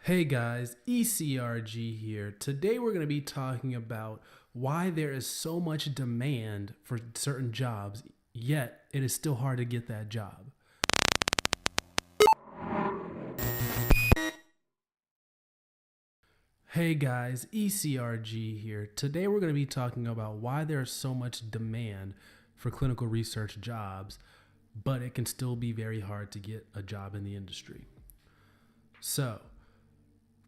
Hey guys, ECRG here. Today we're going to be talking about why there is so much demand for certain jobs, yet it is still hard to get that job. Hey guys, ECRG here. Today we're going to be talking about why there is so much demand for clinical research jobs, but it can still be very hard to get a job in the industry. So,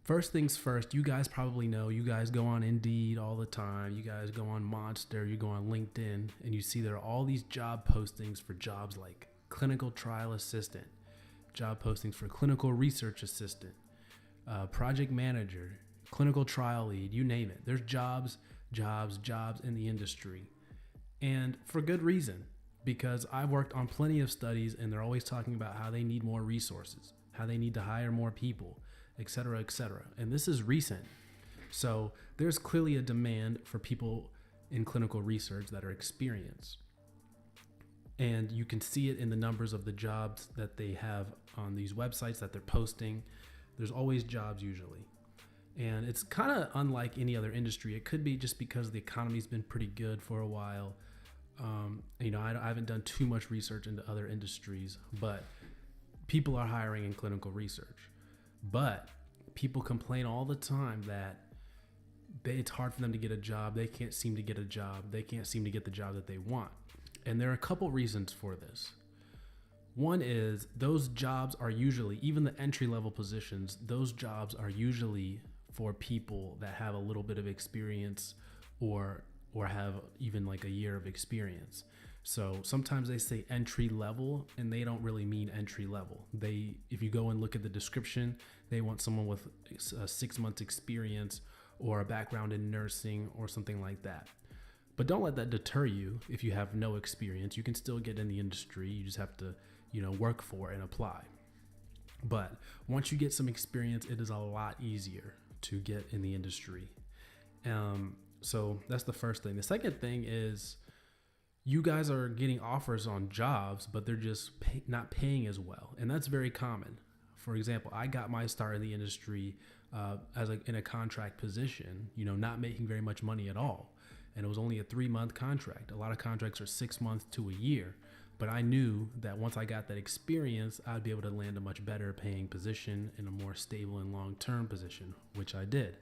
first things first, you guys probably know, you guys go on Indeed all the time, you guys go on Monster, you go on LinkedIn, and you see there are all these job postings for jobs like clinical trial assistant, job postings for clinical research assistant, project manager, clinical trial lead, you name it. There's jobs in the industry. And for good reason, because I've worked on plenty of studies and they're always talking about how they need more resources, how they need to hire more people, etc., etc. And this is recent. So there's clearly a demand for people in clinical research that are experienced. And you can see it in the numbers of the jobs that they have on these websites that they're posting. There's always jobs usually. And it's kind of unlike any other industry. It could be just because the economy's been pretty good for a while. I haven't done too much research into other industries, but people are hiring in clinical research. But people complain all the time that it's hard for them to get a job. They can't seem to get a job. They can't seem to get the job that they want. And there are a couple reasons for this. One is those jobs are usually, even the entry-level positions, those jobs are usually for people that have a little bit of experience or have even like a year of experience. So sometimes they say entry level and they don't really mean entry level. If you go and look at the description, they want someone with 6 months experience or a background in nursing or something like that. But don't let that deter you. If you have no experience, you can still get in the industry. You just have to, work for it and apply. But once you get some experience, it is a lot easier to get in the industry. So that's the first thing. The second thing is, you guys are getting offers on jobs, but they're just not paying as well. And that's very common. For example, I got my start in the industry in a contract position, not making very much money at all. And it was only a 3-month contract. A lot of contracts are 6 months to a year. But I knew that once I got that experience, I'd be able to land a much better paying position in a more stable and long-term position, which I did.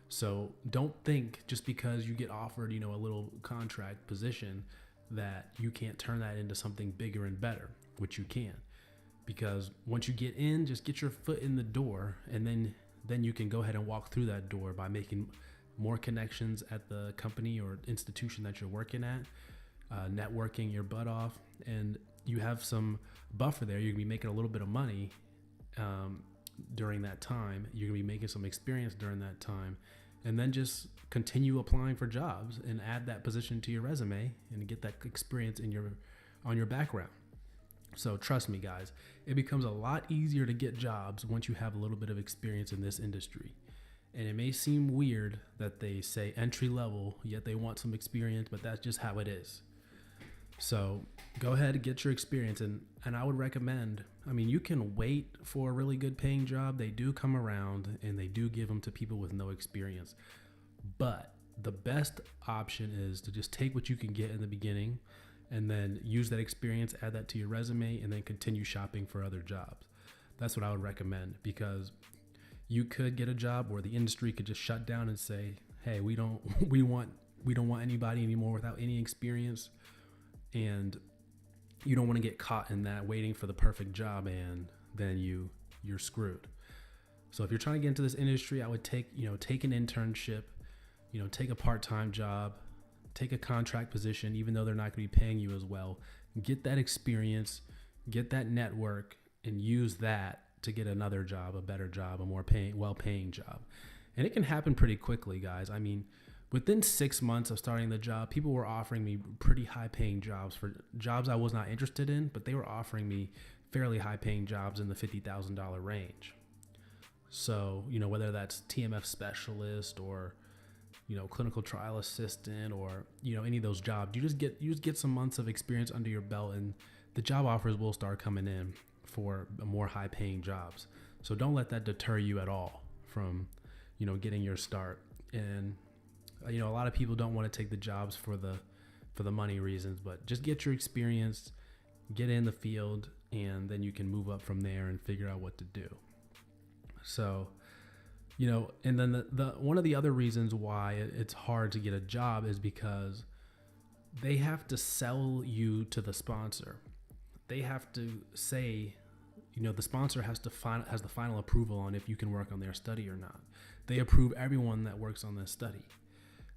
So don't think just because you get offered, a little contract position that you can't turn that into something bigger and better, which you can. Because once you get in, just get your foot in the door, and then you can go ahead and walk through that door by making more connections at the company or institution that you're working at, networking your butt off, and you have some buffer there. You're gonna be making a little bit of money during that time. You're gonna be making some experience during that time. And then just continue applying for jobs and add that position to your resume and get that experience on your background. So trust me, guys, it becomes a lot easier to get jobs once you have a little bit of experience in this industry. And it may seem weird that they say entry level, yet they want some experience, but that's just how it is. So go ahead and get your experience. And I would recommend, you can wait for a really good paying job. They do come around and they do give them to people with no experience. But the best option is to just take what you can get in the beginning and then use that experience, add that to your resume, and then continue shopping for other jobs. That's what I would recommend, because you could get a job where the industry could just shut down and say, hey, we don't want anybody anymore without any experience. And you don't want to get caught in that waiting for the perfect job, and then you're screwed. So if you're trying to get into this industry, I would take an internship, take a part-time job, take a contract position, even though they're not going to be paying you as well. Get that experience, get that network, and use that to get another job, a better job, a more well-paying job. And it can happen pretty quickly, guys. Within 6 months of starting the job, people were offering me pretty high-paying jobs for jobs I was not interested in, but they were offering me fairly high-paying jobs in the $50,000 range. So, whether that's TMF specialist or, clinical trial assistant or, any of those jobs, you just get some months of experience under your belt, and the job offers will start coming in for more high-paying jobs. So don't let that deter you at all from, getting your start. And, a lot of people don't want to take the jobs for the money reasons, but just get your experience, get in the field, and then you can move up from there and figure out what to do. So, and then the one of the other reasons why it's hard to get a job is because they have to sell you to the sponsor. They have to say, the sponsor has the final approval on if you can work on their study or not. They approve everyone that works on this study.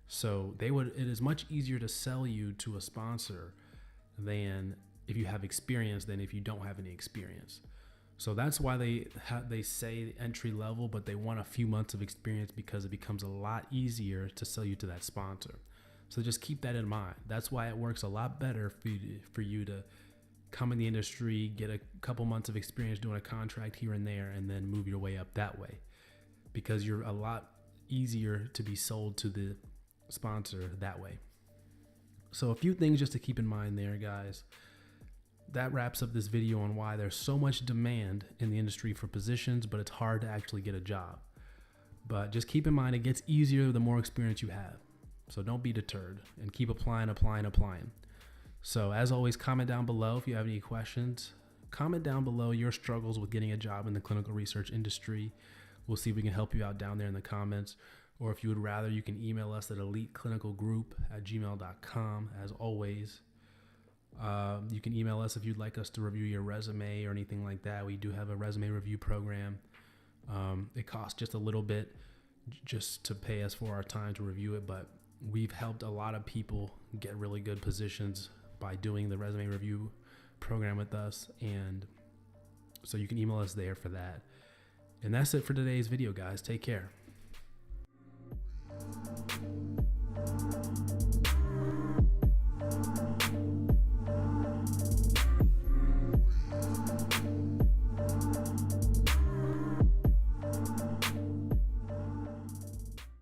So it is much easier to sell you to a sponsor than if you have experience than if you don't have any experience. So that's why they say entry level, but they want a few months of experience because it becomes a lot easier to sell you to that sponsor. So just keep that in mind. That's why it works a lot better for you to come in the industry, get a couple months of experience doing a contract here and there, and then move your way up that way, because you're a lot easier to be sold to the sponsor that way. So a few things just to keep in mind there, guys. That wraps up this video on why there's so much demand in the industry for positions, but it's hard to actually get a job. But just keep in mind, it gets easier the more experience you have. So don't be deterred and keep applying. So as always, comment down below if you have any questions. Comment down below your struggles with getting a job in the clinical research industry. We'll see if we can help you out down there in the comments. Or if you would rather, you can email us at eliteclinicalgroup@gmail.com. As always, you can email us if you'd like us to review your resume or anything like that. We do have a resume review program. It costs just a little bit just to pay us for our time to review it, but we've helped a lot of people get really good positions by doing the resume review program with us. And so you can email us there for that. And that's it for today's video, guys. Take care.